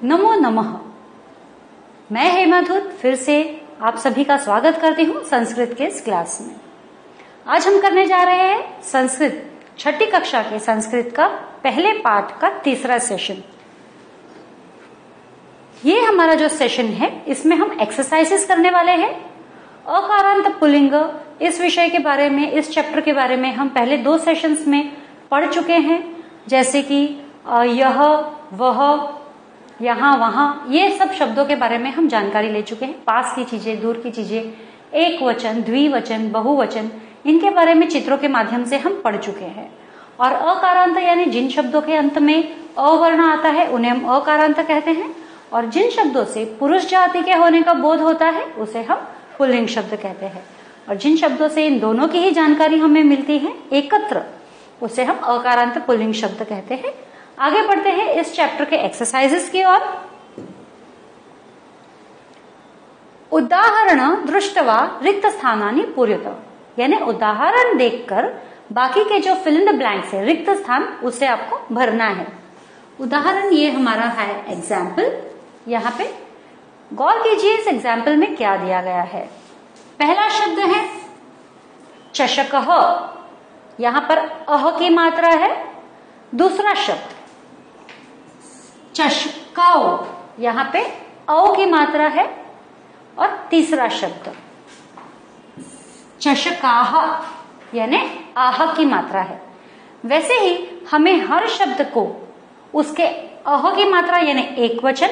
नमो नमः। मैं हेमाधूत फिर से आप सभी का स्वागत करती हूँ संस्कृत के इस क्लास में। आज हम करने जा रहे हैं संस्कृत छठी कक्षा के संस्कृत का पहले पाठ का तीसरा सेशन। ये हमारा जो सेशन है इसमें हम एक्सरसाइजेस करने वाले हैं। अकारांत पुल्लिंग इस विषय के बारे में, इस चैप्टर के बारे में हम पहले 2 सेशंस में पढ़ चुके हैं, जैसे कि यह, वह, यहाँ, वहां, ये सब शब्दों के बारे में हम जानकारी ले चुके हैं। पास की चीजें, दूर की चीजें, एक वचन, द्विवचन, बहुवचन, इनके बारे में चित्रों के माध्यम से हम पढ़ चुके हैं। और अकारांत यानी जिन शब्दों के अंत में अवर्ण आता है उन्हें हम अकारांत कहते हैं, और जिन शब्दों से पुरुष जाति के होने का बोध होता है उसे हम पुल्लिंग शब्द कहते हैं, और जिन शब्दों से इन दोनों की ही जानकारी हमें मिलती है एकत्र उसे हम अकारांत पुल्लिंग शब्द कहते हैं। आगे बढ़ते हैं इस चैप्टर के एक्सरसाइजेस की ओर। उदाहरण दृष्टवा रिक्त स्थानानि पूर्यत, यानी उदाहरण देखकर बाकी के जो फिल इन द ब्लैंक्स है, रिक्त स्थान, उसे आपको भरना है। उदाहरण ये हमारा है एग्जाम्पल। यहाँ पे गौर कीजिए इस एग्जाम्पल में क्या दिया गया है। पहला शब्द है चषकः, यहां पर अह की मात्रा है। दूसरा शब्द चषकाओ, यहां पे औ की मात्रा है। और तीसरा शब्द चषकाः, यानी आह की मात्रा है। वैसे ही हमें हर शब्द को उसके अह की मात्रा यानी एक वचन,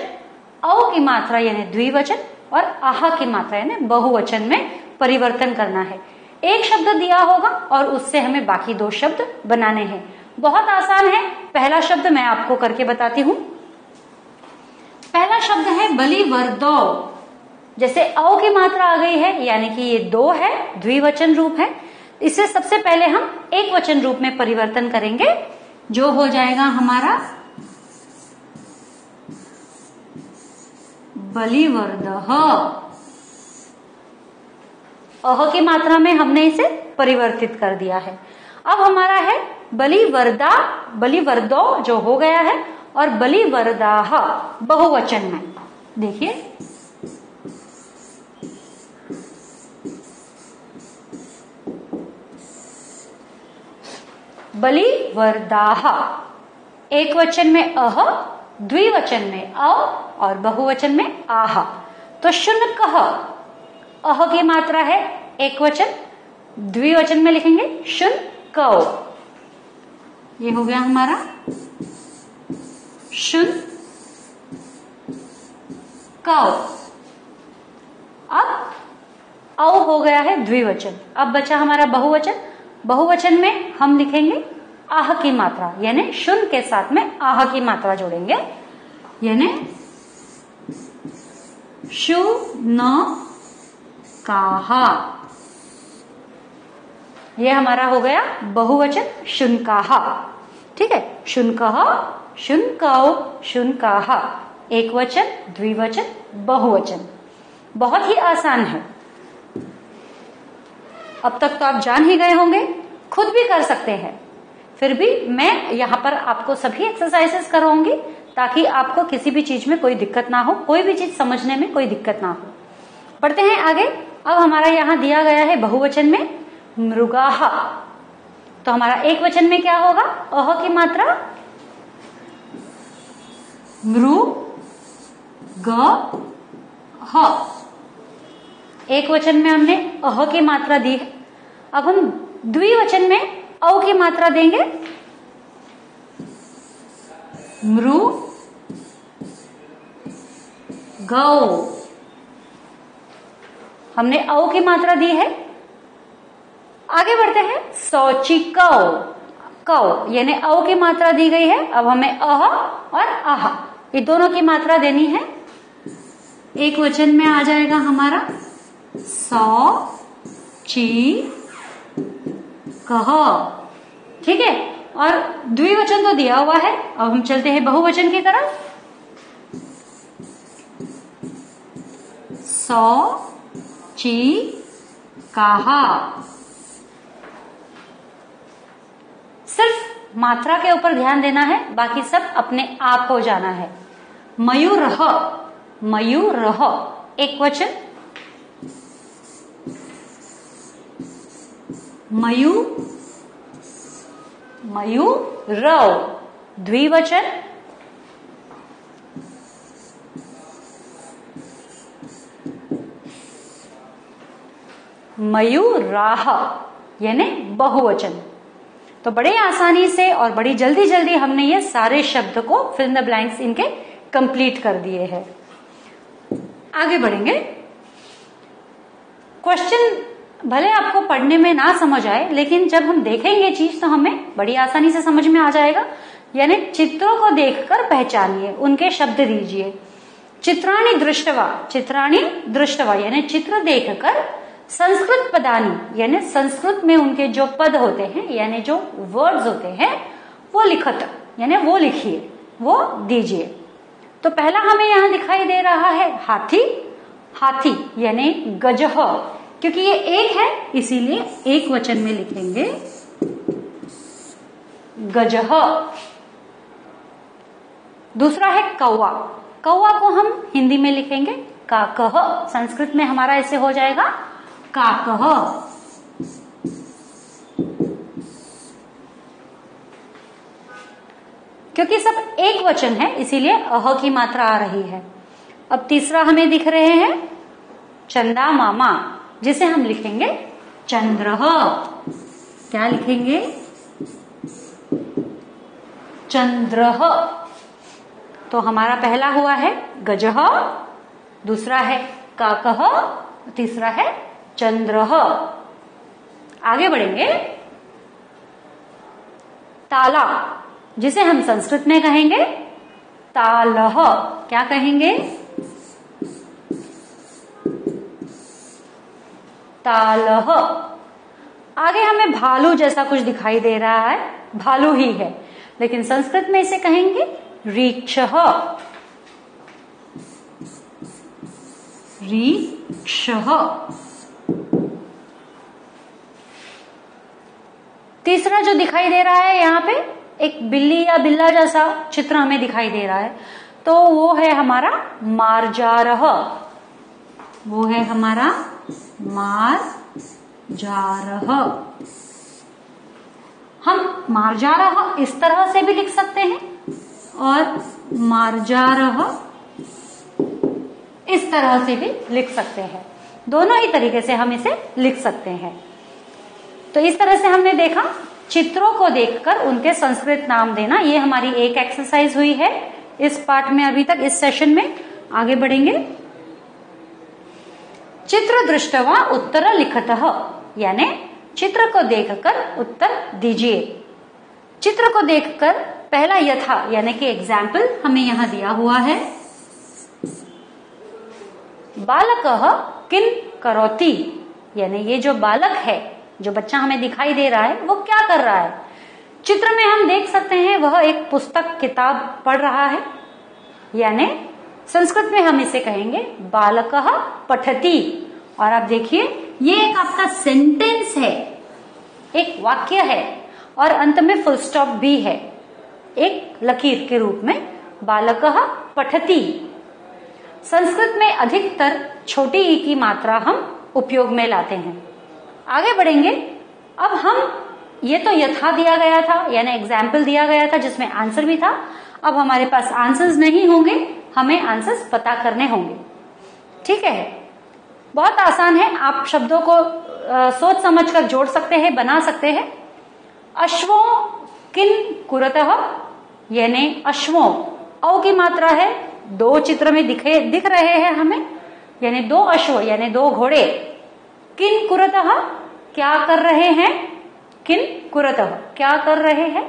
औ की मात्रा यानी द्विवचन और आह की मात्रा यानी बहुवचन में परिवर्तन करना है। एक शब्द दिया होगा और उससे हमें बाकी 2 शब्द बनाने हैं। बहुत आसान है। पहला शब्द मैं आपको करके बताती हूं। पहला शब्द है बलिवर्दो। जैसे औ की मात्रा आ गई है यानी कि ये 2 है, द्विवचन रूप है। इसे सबसे पहले हम एक वचन रूप में परिवर्तन करेंगे, जो हो जाएगा हमारा बलिवर्दः। अह की मात्रा में हमने इसे परिवर्तित कर दिया है। अब हमारा है बलिवर्दा, बलिवर्दो जो हो गया है, और बलिवर्दाः बहुवचन में। देखिए बलिवर्दाः, एक वचन में अह, द्विवचन में औ और बहुवचन में आह। तो शुनकः, अह की मात्रा है एक वचन, द्विवचन में लिखेंगे शुनकौ। ये हो गया हमारा शुनकौ। अब औ हो गया है द्विवचन। अब बचा हमारा बहुवचन। बहुवचन में हम लिखेंगे आह की मात्रा, यानी शुन के साथ में आह की मात्रा जोड़ेंगे, यानी शुनकाः। ये हमारा हो गया बहुवचन शुनकाः। ठीक है, शुनकः, शुनकौ, शुनकाः, एक वचन, द्विवचन, बहुवचन। बहुत ही आसान है। अब तक तो आप जान ही गए होंगे, खुद भी कर सकते हैं। फिर भी मैं यहाँ पर आपको सभी एक्सरसाइजेस करवाऊंगी ताकि आपको किसी भी चीज में कोई दिक्कत ना हो, कोई भी चीज समझने में कोई दिक्कत ना हो। पढ़ते हैं आगे। अब हमारा यहाँ दिया गया है बहुवचन में मृगाः। तो हमारा एक वचन में क्या होगा? अह की मात्रा मृगः। एक वचन में हमने अह की मात्रा दी है। अब हम द्विवचन में औ की मात्रा देंगे, मृगौ। हमने औ की मात्रा दी है। आगे बढ़ते हैं शौचिकौ। कौ यानी औ की मात्रा दी गई है। अब हमें अह और आह ये दोनों की मात्रा देनी है। एक वचन में आ जाएगा हमारा शौचिकः। ठीक है, और द्विवचन तो दिया हुआ है। अब हम चलते हैं बहुवचन की तरफ। शौचिकाः। सिर्फ मात्रा के ऊपर ध्यान देना है, बाकी सब अपने आप हो जाना है। मयूरः, मयूरः एक वचन, मयूरौ द्विवचन, मयूराः यानी बहुवचन। तो बड़े आसानी से और बड़ी जल्दी जल्दी हमने ये सारे शब्द को फिल इन द ब्लैंक्स इनके कंप्लीट कर दिए हैं। आगे बढ़ेंगे। क्वेश्चन भले आपको पढ़ने में ना समझ आए, लेकिन जब हम देखेंगे चीज तो हमें बड़ी आसानी से समझ में आ जाएगा। यानी चित्रों को देखकर पहचानिए, उनके शब्द दीजिए। चित्राणि दृष्टवा, चित्राणि दृष्टवा यानी चित्र देखकर, संस्कृत पदानी यानी संस्कृत में उनके जो पद होते हैं यानी जो वर्ड्स होते हैं वो लिखत यानी वो लिखिए, वो दीजिए। तो पहला हमें यहां दिखाई दे रहा है हाथी, हाथी यानी गजह, क्योंकि ये एक है इसीलिए एक वचन में लिखेंगे गजह। दूसरा है कौवा, कौवा को हम हिंदी में लिखेंगे काकह, संस्कृत में हमारा ऐसे हो जाएगा काकह। क्योंकि सब एक वचन है इसीलिए अह की मात्रा आ रही है। अब तीसरा हमें दिख रहे हैं चंदा मामा, जिसे हम लिखेंगे चंद्रह। क्या लिखेंगे? चंद्रह। तो हमारा पहला हुआ है गजह, दूसरा है काकह, तीसरा है चंद्रह। आगे बढ़ेंगे। ताला, जिसे हम संस्कृत में कहेंगे तालह। क्या कहेंगे? तालह। आगे हमें भालू जैसा कुछ दिखाई दे रहा है, भालू ही है, लेकिन संस्कृत में इसे कहेंगे रीक्षः, रीक्षः। तीसरा जो दिखाई दे रहा है यहाँ पे एक बिल्ली या बिल्ला जैसा चित्र हमें दिखाई दे रहा है, तो वो है हमारा मार्जारः, वो है हमारा मार्जारः। हम मार्जारः इस तरह से भी लिख सकते हैं और मार्जारः इस तरह से भी लिख सकते हैं। दोनों ही तरीके से हम इसे लिख सकते हैं। तो इस तरह से हमने देखा चित्रों को देखकर उनके संस्कृत नाम देना। ये हमारी एक एक्सरसाइज हुई है इस पाठ में अभी तक, इस सेशन में। आगे बढ़ेंगे। चित्र दृष्टवा उत्तर लिखतः, यानी चित्र को देखकर उत्तर दीजिए। चित्र को देखकर पहला यथा यानी कि एग्जाम्पल हमें यहां दिया हुआ है। बालकः किन करोति, यानी ये जो बालक है, जो बच्चा हमें दिखाई दे रहा है, वो क्या कर रहा है। चित्र में हम देख सकते हैं वह एक पुस्तक किताब पढ़ रहा है, यानी संस्कृत में हम इसे कहेंगे बालकः पठति। और आप देखिए ये एक आपका सेंटेंस है, एक वाक्य है और अंत में फुल स्टॉप भी है एक लकीर के रूप में, बालकः पठति। संस्कृत में अधिकतर छोटी ई की मात्रा हम उपयोग में लाते हैं। आगे बढ़ेंगे। अब हम ये तो यथा दिया गया था यानी एग्जाम्पल दिया गया था जिसमें आंसर भी था। अब हमारे पास आंसर्स नहीं होंगे, हमें आंसर्स पता करने होंगे। ठीक है, बहुत आसान है। आप शब्दों को सोच समझ कर जोड़ सकते हैं, बना सकते हैं। अश्वों किन कुरतः, यानी अश्वों औ की मात्रा है, दो चित्र में दिख रहे हैं हमें, यानी दो अश्व यानी दो घोड़े। किन कुरतः क्या कर रहे हैं, किन कुरतः क्या कर रहे हैं।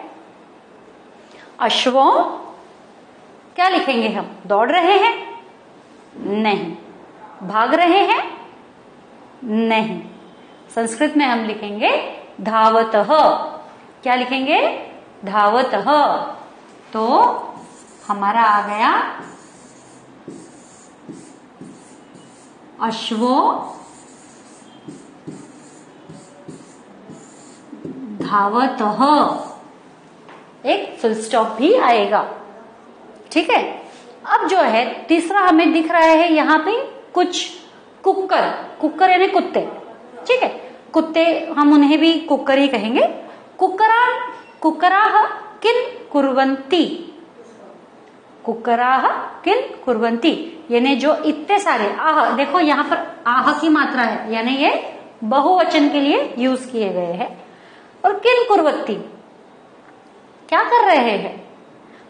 अश्वों क्या लिखेंगे हम, दौड़ रहे हैं? नहीं। भाग रहे हैं? नहीं। संस्कृत में हम लिखेंगे धावतः। क्या लिखेंगे? धावतः। तो हमारा आ गया अश्वों धावतः, एक फुल स्टॉप भी आएगा। ठीक है। अब जो है तीसरा हमें दिख रहा है यहाँ पे कुछ कुक्कर, कुक्कर यानी कुत्ते, ठीक है, कुत्ते हम उन्हें भी कुक्कर ही कहेंगे। कुक्कराः किल कुर्वन्ति, कुक्कराः किल कुर्वन्ति यानी जो इतने सारे, आह देखो यहाँ पर आह की मात्रा है यानी ये बहुवचन के लिए यूज किए गए हैं। और किल कुर्वन्ति क्या कर रहे हैं,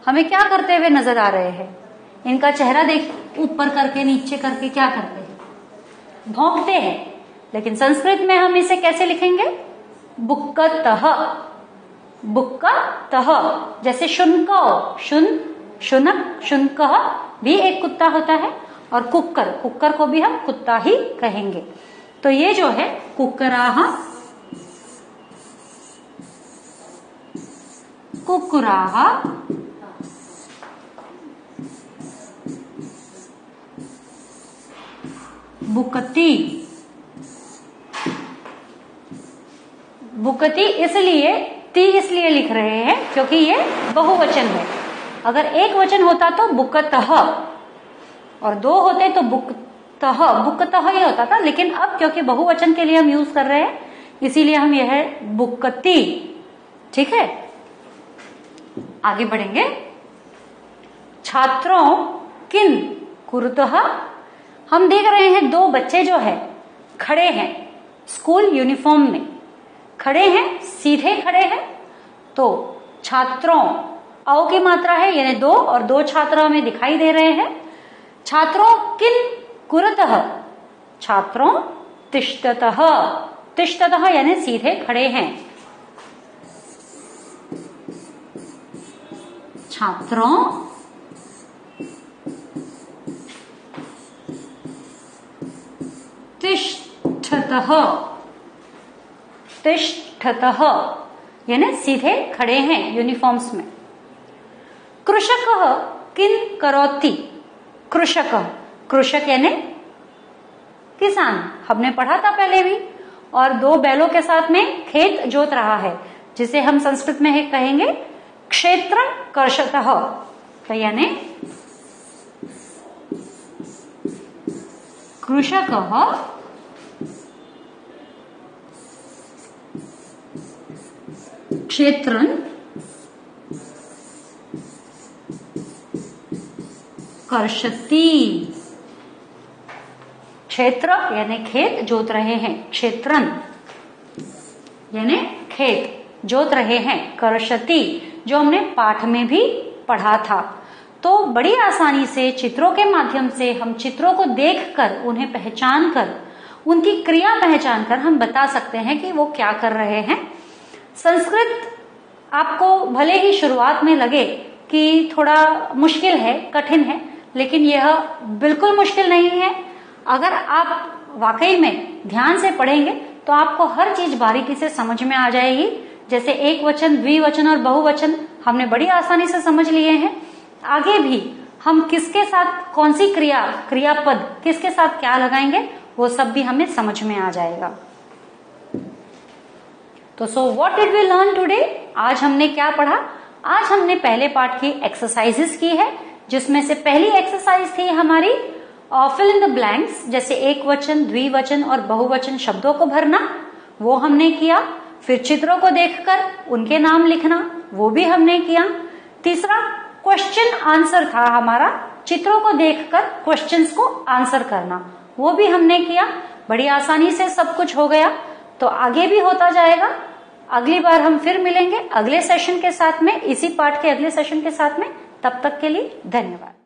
हमें क्या करते हुए नजर आ रहे हैं, इनका चेहरा देख, ऊपर करके नीचे करके क्या करते हैं, भौंकते हैं। लेकिन संस्कृत में हम इसे कैसे लिखेंगे, बुक्कतः, बुक्कतः। जैसे शुनक, शुनक, शुनकः भी एक कुत्ता होता है, और कुक्कर, कुक्कर को भी हम कुत्ता ही कहेंगे। तो ये जो है कुक्कराः, कुक्कुराः, बुकती, बुकती इसलिए इसलिए लिख रहे हैं क्योंकि ये बहुवचन है। अगर एक वचन होता तो बुकतः, और दो होते तो बुकतः, बुकतः ही होता था। लेकिन अब क्योंकि बहुवचन के लिए हम यूज कर रहे हैं इसीलिए हम यह है बुकती, ठीक है। आगे बढ़ेंगे। छात्रों किन कुरुतः, हम देख रहे हैं दो बच्चे जो है खड़े हैं, स्कूल यूनिफॉर्म में खड़े हैं, सीधे खड़े हैं। तो छात्रों, औ की मात्रा है यानी दो, और दो छात्र हमें दिखाई दे रहे हैं। छात्रों किन कुरुतः, छात्रों तिष्ठतः, तिष्ठतः यानी सीधे खड़े हैं। छात्रों तिष्ठतः, तिष्ठतः यानी सीधे खड़े हैं यूनिफॉर्म्स में। कृषकः किन करोति, कृषक, कृषक यानी किसान, हमने पढ़ा था पहले भी। और दो बैलों के साथ में खेत जोत रहा है, जिसे हम संस्कृत में कहेंगे क्षेत्रं कर्षतः, तो यानी कृषकः क्षेत्रं कर्षति, क्षेत्र यानी खेत जोत रहे हैं, क्षेत्रं यानी खेत जोत रहे हैं, कर्षति जो हमने पाठ में भी पढ़ा था। तो बड़ी आसानी से चित्रों के माध्यम से हम चित्रों को देखकर, उन्हें पहचान कर, उनकी क्रिया पहचान कर हम बता सकते हैं कि वो क्या कर रहे हैं। संस्कृत आपको भले ही शुरुआत में लगे कि थोड़ा मुश्किल है, कठिन है, लेकिन यह बिल्कुल मुश्किल नहीं है। अगर आप वाकई में ध्यान से पढ़ेंगे तो आपको हर चीज बारीकी से समझ में आ जाएगी। जैसे एक वचन, द्विवचन और बहुवचन हमने बड़ी आसानी से समझ लिए हैं। आगे भी हम किसके साथ कौन सी क्रिया, क्रियापद किसके साथ क्या लगाएंगे वो सब भी हमें समझ में आ जाएगा। तो so what did we learn today, आज हमने क्या पढ़ा। आज हमने पहले पार्ट की एक्सरसाइजेस की है, जिसमें से पहली एक्सरसाइज थी हमारी फिल इन द ब्लैंक्स, जैसे एक वचन, द्विवचन और बहुवचन शब्दों को भरना, वो हमने किया। फिर चित्रों को देखकर उनके नाम लिखना, वो भी हमने किया। तीसरा क्वेश्चन आंसर था हमारा, चित्रों को देखकर क्वेश्चंस को आंसर करना, वो भी हमने किया। बड़ी आसानी से सब कुछ हो गया, तो आगे भी होता जाएगा। अगली बार हम फिर मिलेंगे अगले सेशन के साथ में, इसी पार्ट के अगले सेशन के साथ में। तब तक के लिए धन्यवाद।